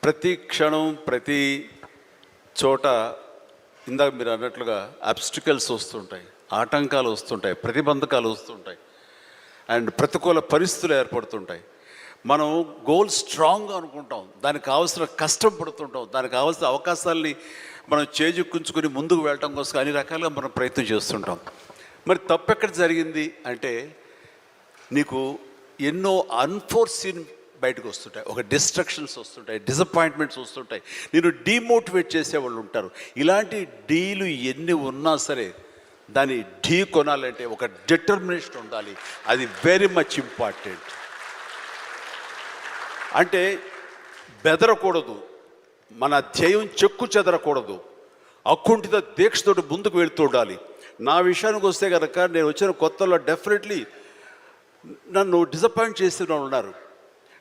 ప్రతి క్షణం ప్రతి చోట ఇందాక మీరు అన్నట్లుగా అబ్స్టికల్స్ వస్తుంటాయి, ఆటంకాలు వస్తుంటాయి, ప్రతిబంధకాలు వస్తుంటాయి, అండ్ ప్రతికూల పరిస్థితులు ఏర్పడుతుంటాయి. మనం గోల్ స్ట్రాంగ్గా అనుకుంటాం, దానికి కావాల్సిన కష్టం పడుతుంటాం, దానికి కావాల్సిన అవకాశాలని మనం చేజిక్కుంచుకొని ముందుకు వెళ్ళటం కోసం అన్ని రకాలుగా మనం ప్రయత్నం చేస్తుంటాం. మరి తప్పెక్కడ జరిగింది అంటే నీకు ఎన్నో అన్ఫోర్సీన్ బయటకు వస్తుంటాయి, ఒక డిస్ట్రక్షన్స్ వస్తుంటాయి, డిసప్పాయింట్మెంట్స్ వస్తుంటాయి, నేను డీమోటివేట్ చేసేవాళ్ళు ఉంటారు. ఇలాంటి డీలు ఎన్ని ఉన్నా సరే దాన్ని ఢీ కొనాలంటే ఒక డిటర్మినేషన్ ఉండాలి. అది వెరీ మచ్ ఇంపార్టెంట్. అంటే బెదరకూడదు, మన ధ్యేయం చెక్కు చెదరకూడదు, అకుంఠిత దీక్షతోటి ముందుకు వెళుతూ ఉండాలి. నా విషయానికి వస్తే కనుక నేను వచ్చిన కొత్తలో డెఫినెట్లీ నన్ను డిసప్పాయింట్ చేసిన వాళ్ళు ఉన్నారు.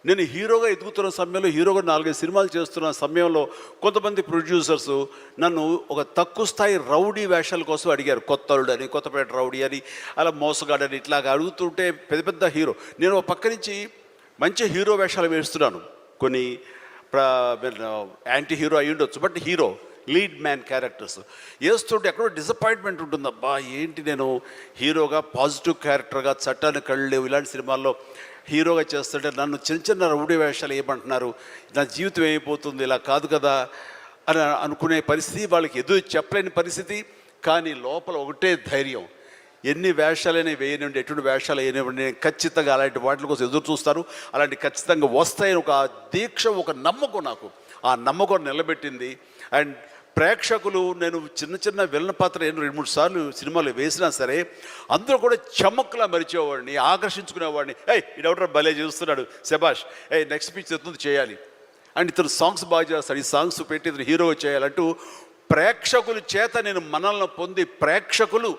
నేను హీరోగా ఎదుగుతున్న సమయంలో, హీరోగా 4-5 సినిమాలు చేస్తున్న సమయంలో కొంతమంది ప్రొడ్యూసర్స్ నన్ను ఒక తక్కువ స్థాయి రౌడీ వేషాల కోసం అడిగారు. కొత్తలుడు అని, కొత్తపేట రౌడీ అని, అలా మోసగాడని ఇట్లాగా అడుగుతుంటే పెద్ద పెద్ద హీరో, నేను ఒక పక్క నుంచి మంచి హీరో వేషాలు వేస్తున్నాను, కొన్ని యాంటీ హీరో అయి ఉండొచ్చు, but hero lead man characters వేస్తుంటే ఎక్కడో డిసప్పాయింట్మెంట్ ఉంటుంది. అబ్బా ఏంటి నేను హీరోగా పాజిటివ్ క్యారెక్టర్గా, చట్టాన్ని కళ్ళు లేవు ఇలాంటి సినిమాల్లో హీరోగా చేస్తుంటే నన్ను చిన్న చిన్న రౌడీ వేషాలు ఏమంటున్నారు, నా జీవితం ఏమైపోతుంది, ఇలా కాదు కదా అని అనుకునే పరిస్థితి, వాళ్ళకి ఎదురు చెప్పలేని పరిస్థితి. కానీ లోపల ఒకటే ధైర్యం, ఎన్ని వేషాలైనా వేయనివ్వండి, ఎటువంటి వేషాలు వేయనివ్వండి, నేను ఖచ్చితంగా అలాంటి వాటి కోసం ఎదురు చూస్తాను, అలాంటి ఖచ్చితంగా వస్తాయని ఒక దీక్ష, ఒక నమ్మకం, నాకు ఆ నమ్మకం నిలబెట్టింది. అండ్ ప్రేక్షకులు, నేను చిన్న చిన్న విలన పాత్ర 2-3 సార్లు సినిమాలు వేసినా సరే అందరూ కూడా చమక్కులా మరిచేవాడిని, ఆకర్షించుకునేవాడిని. ఇడెవడరా భలే చూస్తున్నాడు, శబాష్, నెక్స్ట్ పిక్చర్ ఎత్తుంది చేయాలి, అండ్ ఇతను సాంగ్స్ బాగా చేస్తాడు, ఈ సాంగ్స్ పెట్టి ఇతను హీరోగా చేయాలంటూ ప్రేక్షకుల చేత నేను మనల్ని పొంది, ప్రేక్షకులు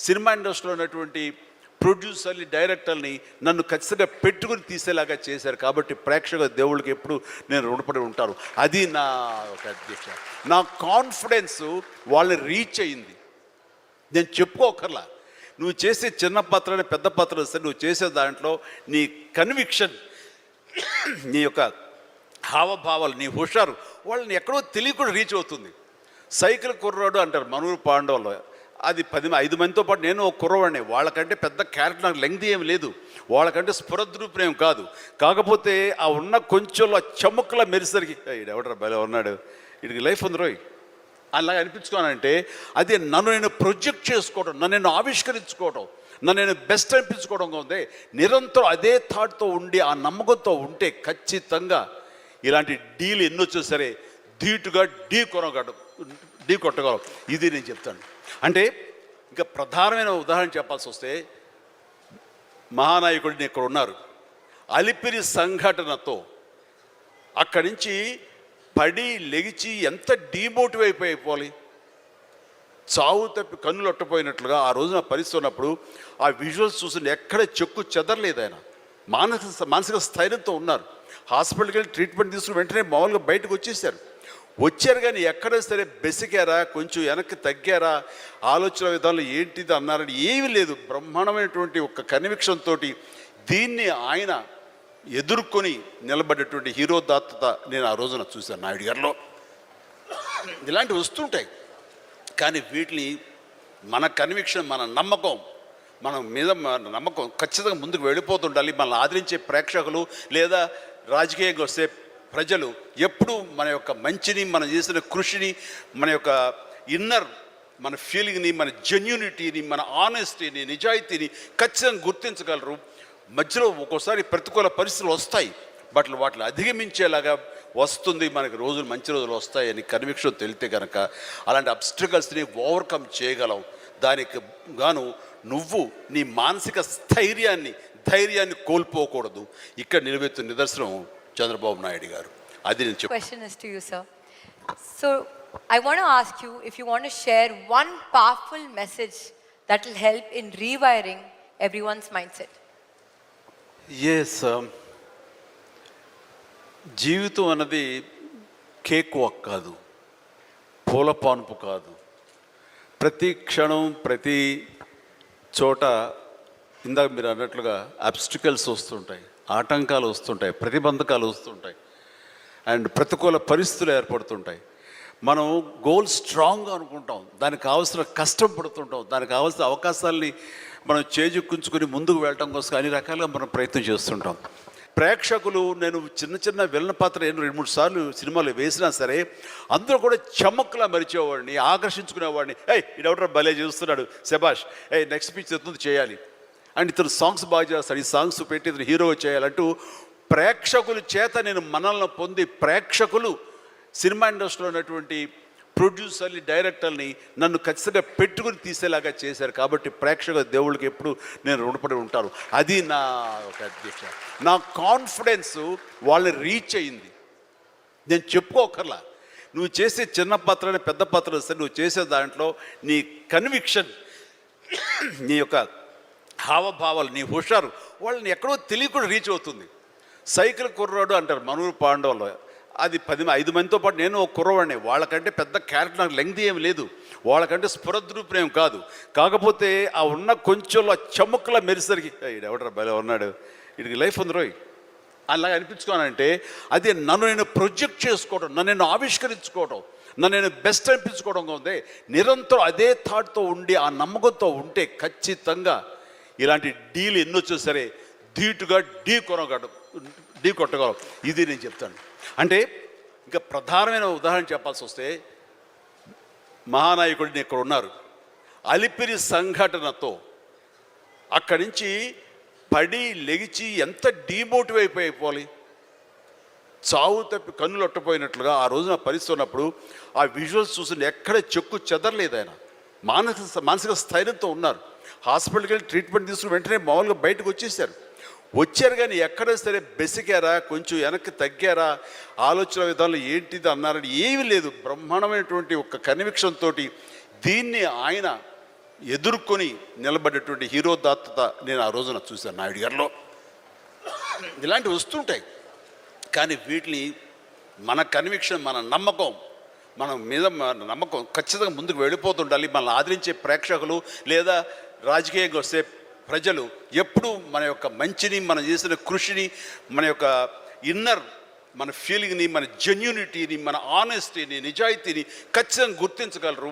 సినిమా ఇండస్ట్రీలో ఉన్నటువంటి ప్రొడ్యూసర్ని, డైరెక్టర్ని నన్ను ఖచ్చితంగా పెట్టుకుని తీసేలాగా చేశారు. కాబట్టి ప్రేక్షక దేవుళ్ళకి ఎప్పుడు నేను రుణపడి ఉంటాను. అది నా ఒక దీక్ష. నా కాన్ఫిడెన్స్ వాళ్ళని రీచ్ అయింది. నేను చెప్పుకోకర్లా, నువ్వు చేసే చిన్న పాత్ర పెద్ద పాత్ర సరే, నువ్వు చేసే దాంట్లో నీ కన్విక్షన్, నీ యొక్క హావభావాలు, నీ హుషారు వాళ్ళని ఎక్కడో తెలియకుండా రీచ్ అవుతుంది. సైకిల్ కుర్రాడు అంటారు మనూరు పాండవులు, అది 5 మందితో పాటు నేను ఒక కుర్రవాడిని. వాళ్ళకంటే పెద్ద క్యారెక్టర్ నాకు లెంగ్త్ ఏం లేదు, వాళ్ళకంటే స్ఫురద్రూపేం కాదు. కాకపోతే ఆ ఉన్న కొంచెంలో చెమ్మక్కలా మెరిసరికి ఎవడరా భలే ఉన్నాడు, వీడికి లైఫ్ ఉంది రోయ్ అలాగ అనిపించుకోనంటే, అది నన్ను నేను ప్రొజెక్ట్ చేసుకోవడం, నన్ను నేను ఆవిష్కరించుకోవడం, నన్ను నేను బెస్ట్ అనిపించుకోవడం ఉంది. నిరంతరం అదే థాట్తో ఉండి, ఆ నమ్మకంతో ఉంటే ఖచ్చితంగా ఇలాంటి డీలు ఎన్నొచ్చో సరే ధీటుగా ఢీ కొట్టగలం. ఇది నేను చెప్తాను. అంటే ఇంకా ప్రధానమైన ఉదాహరణ చెప్పాల్సి వస్తే, మహానాయకుడిని ఇక్కడ ఉన్నారు, అలిపిరి సంఘటనతో అక్కడి నుంచి పడి లెగిచి ఎంత డీమోటివేట్ అయిపోవాలి, చావు తప్పి కన్నులు అట్టపోయినట్లుగా ఆ రోజున పరిస్థితి ఉన్నప్పుడు ఆ విజువల్స్ చూసి ఎక్కడ చెక్కు చెదరలేదు. ఆయన మానసిక స్థైర్యంతో ఉన్నారు. హాస్పిటల్కి వెళ్ళి ట్రీట్మెంట్ తీసుకుని వెంటనే మామూలుగా బయటకు వచ్చారు. కానీ ఎక్కడ సరే బెసికారా, కొంచెం వెనక్కి తగ్గారా, ఆలోచన విధానంలో ఏంటిది అన్నారని ఏమీ లేదు. బ్రహ్మాండమైనటువంటి ఒక కన్విక్షన్ తోటి దీన్ని ఆయన ఎదుర్కొని నిలబడేటువంటి హీరో దాత్తత నేను ఆ రోజున చూశాను నాయుడు గారిలో. ఇలాంటివి వస్తుంటాయి, కానీ వీటిని మన కన్విక్షన్, మన నమ్మకం, మన మీద మన నమ్మకం ఖచ్చితంగా ముందుకు వెళ్ళిపోతుండాలి. మనల్ని ఆదరించే ప్రేక్షకులు లేదా రాజకీయంగా వస్తే ప్రజలు ఎప్పుడు మన యొక్క మంచిని, మనం చేసిన కృషిని, మన యొక్క ఇన్నర్ మన ఫీలింగ్ని, మన జెన్యూనిటీని, మన ఆనెస్టీని, నిజాయితీని ఖచ్చితంగా గుర్తించగలరు. మధ్యలో ఒక్కోసారి ప్రతికూల పరిస్థితులు వస్తాయి, బట్ వాటిని అధిగమించేలాగా వస్తుంది, మనకి రోజులు మంచి రోజులు వస్తాయని కన్విక్షన్ తెలితే కనుక అలాంటి అబ్స్ట్రకల్స్ని ఓవర్కమ్ చేయగలం. దానికి గాను నువ్వు నీ మానసిక ధైర్యాన్ని కోల్పోకూడదు. ఇక్కడ నిలబెత్తున్న నిదర్శనం చంద్రబాబు నాయుడు గారు. అది నేను చెప్పు. Question is to you, sir. So I want to ask you if you want to share one powerful message that will help in rewiring everyone's mindset. Yes, జీవితం అన్నది కేక్ వాక్ కాదు, పూల పాన్పు కాదు. ప్రతి క్షణం ప్రతి చోట ఇందాక మీరు అన్నట్లుగా అబ్స్టికల్స్ వస్తుంటాయి, ఆటంకాలు వస్తుంటాయి, ప్రతిబంధకాలు వస్తుంటాయి, అండ్ ప్రతికూల పరిస్థితులు ఏర్పడుతుంటాయి. మనం గోల్ స్ట్రాంగ్గా అనుకుంటాం, దానికి కావాల్సిన కష్టం పడుతుంటాం, దానికి కావాల్సిన అవకాశాలని మనం చేజిక్కుంచుకొని ముందుకు వెళ్ళటం కోసం అన్ని రకాలుగా మనం ప్రయత్నం చేస్తుంటాం. ప్రేక్షకులు నేను చిన్న విలన్ పాత్ర 2-3 సార్లు సినిమాలు వేసినా సరే అందరూ కూడా చమక్లా మరిచేవాడిని, ఆకర్షించుకునేవాడిని. ఇడెవడరా భలే చేస్తున్నాడు, శబాష్, నెక్స్ట్ పిక్చర్ ఎత్తుంది చేయాలి, అండ్ ఇతను సాంగ్స్ బాగా చేస్తాడు, ఈ సాంగ్స్ పెట్టి ఇతను హీరో చేయాలంటూ ప్రేక్షకుల చేత నేను మనల్ని పొంది ప్రేక్షకులు సినిమా ఇండస్ట్రీలో ఉన్నటువంటి ప్రొడ్యూసర్ని, డైరెక్టర్ని నన్ను ఖచ్చితంగా పెట్టుకుని తీసేలాగా చేశారు. కాబట్టి ప్రేక్షక దేవుళ్ళకి ఎప్పుడు నేను రుణపడి ఉంటాను. అది నా ఒక అధ్యక్ష, నా కాన్ఫిడెన్స్ వాళ్ళని రీచ్ అయింది. నేను చెప్పుకోకర్లా, నువ్వు చేసే చిన్న పాత్రని పెద్ద పాత్ర వస్తే నువ్వు చేసే దాంట్లో నీ కన్విక్షన్, నీ యొక్క హావభావాలు, నీ హుషారు వాళ్ళని ఎక్కడో తెలియకుండా రీచ్ అవుతుంది. సైకిల్ కుర్రాడు అంటారు మనూరు పాండవులు, అది 5 మందితో పాటు నేను ఒక కుర్రవాడిని. వాళ్ళకంటే పెద్ద క్యారెక్టర్ నాకు లెంగ్త్ ఏమి లేదు, వాళ్ళకంటే స్ఫురద్రూపేం కాదు. కాకపోతే ఆ ఉన్న కొంచెంలో చముక్కలా మెరిసరికి ఎవడరా భలే ఉన్నాడు, వీడికి లైఫ్ ఉంది రోయ్ అలాగా అనిపించుకోనంటే అది నన్ను నేను ప్రొజెక్ట్ చేసుకోవడం, నన్ను నేను ఆవిష్కరించుకోవడం, నన్ను నేను బెస్ట్ అనిపించుకోవడం ఉంది. నిరంతరం అదే థాట్తో ఉండి ఆ నమ్మకంతో ఉంటే ఖచ్చితంగా ఇలాంటి డీల్ ఎన్నొచ్చా సరే ధీటుగా ఢీ కొట్టగలం. ఇది నేను చెప్తాను. అంటే ఇంకా ప్రధానమైన ఉదాహరణ చెప్పాల్సి వస్తే మహానాయకుడిని ఇక్కడ ఉన్నారు, అలిపిరి సంఘటనతో అక్కడి నుంచి పడి లెగిచి ఎంత డీమోటివ్ అయిపోవాలి, చావు తప్పి కన్నులు అట్టపోయినట్లుగా ఆ రోజున పరిస్థితి ఉన్నప్పుడు ఆ విజువల్స్ చూసి ఎక్కడ చెక్కు చెదరలేదు. ఆయన మానసిక స్థైర్యంతో ఉన్నారు. హాస్పిటల్కి వెళ్ళి ట్రీట్మెంట్ తీసుకుని వెంటనే మామూలుగా బయటకు వచ్చారు కానీ ఎక్కడ సరే బెసికారా, కొంచెం వెనక్కి తగ్గారా, ఆలోచన విధానంలో ఏంటిది అన్నారని ఏమీ లేదు. బ్రహ్మాండమైనటువంటి ఒక కన్విక్షన్ తోటి దీన్ని ఆయన ఎదుర్కొని నిలబడేటువంటి హీరో దాత్తత నేను ఆ రోజున చూశాను నాయుడు గారిలో. ఇలాంటివి వస్తుంటాయి కానీ వీటిని మన కన్విక్షన్, మన నమ్మకం, మన మీద నమ్మకం ఖచ్చితంగా ముందుకు వెళ్ళిపోతుండాలి. మనల్ని ఆదరించే ప్రేక్షకులు లేదా రాజకీయంగా వస్తే ప్రజలు ఎప్పుడు మన యొక్క మంచిని, మనం చేసిన కృషిని, మన యొక్క ఇన్నర్ మన ఫీలింగ్ని, మన జెన్యూనిటీని, మన ఆనెస్టీని, నిజాయితీని ఖచ్చితంగా గుర్తించగలరు.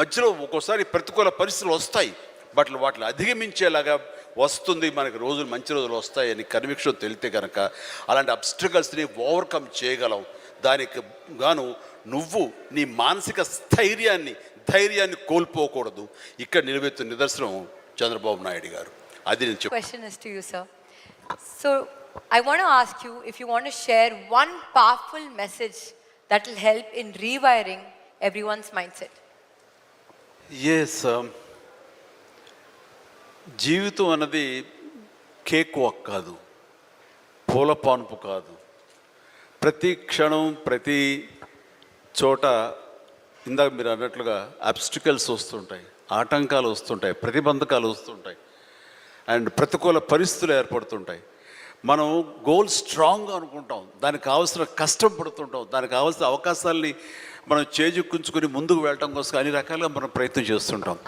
మధ్యలో ఒక్కోసారి ప్రతికూల పరిస్థితులు వస్తాయి, బట్ వాటిని అధిగమించేలాగా వస్తుంది, మనకి రోజులు మంచి రోజులు వస్తాయని కన్విక్షన్ తెలితే కనుక అలాంటి అబ్స్ట్రకల్స్ని ఓవర్కమ్ చేయగలం. దానికి గాను నువ్వు నీ మానసిక ధైర్యాన్ని కోల్పోకూడదు. ఇక్కడ నిలబెత్తున్న నిదర్శనం చంద్రబాబు నాయుడు గారు. అది నేను చెప్పు. Question is to you, sir. So I want to ask you if you want to share one powerful message that will help in rewiring everyone's mindset. Yes, జీవితం అన్నది కేక్ వాక్ కాదు, పూల పాన్పు కాదు. ప్రతి క్షణం ప్రతి చోట ఇందాక మీరు అన్నట్లుగా అబ్స్టికల్స్ వస్తుంటాయి, ఆటంకాలు వస్తుంటాయి, ప్రతిబంధకాలు వస్తుంటాయి, అండ్ ప్రతికూల పరిస్థితులు ఏర్పడుతుంటాయి. మనం గోల్ స్ట్రాంగ్గా అనుకుంటాం, దానికి కావాల్సిన కష్టం పడుతుంటాం, దానికి కావాల్సిన అవకాశాలని మనం చేజిక్కుంచుకొని ముందుకు వెళ్ళటం కోసం అన్ని రకాలుగా మనం ప్రయత్నం చేస్తుంటాం.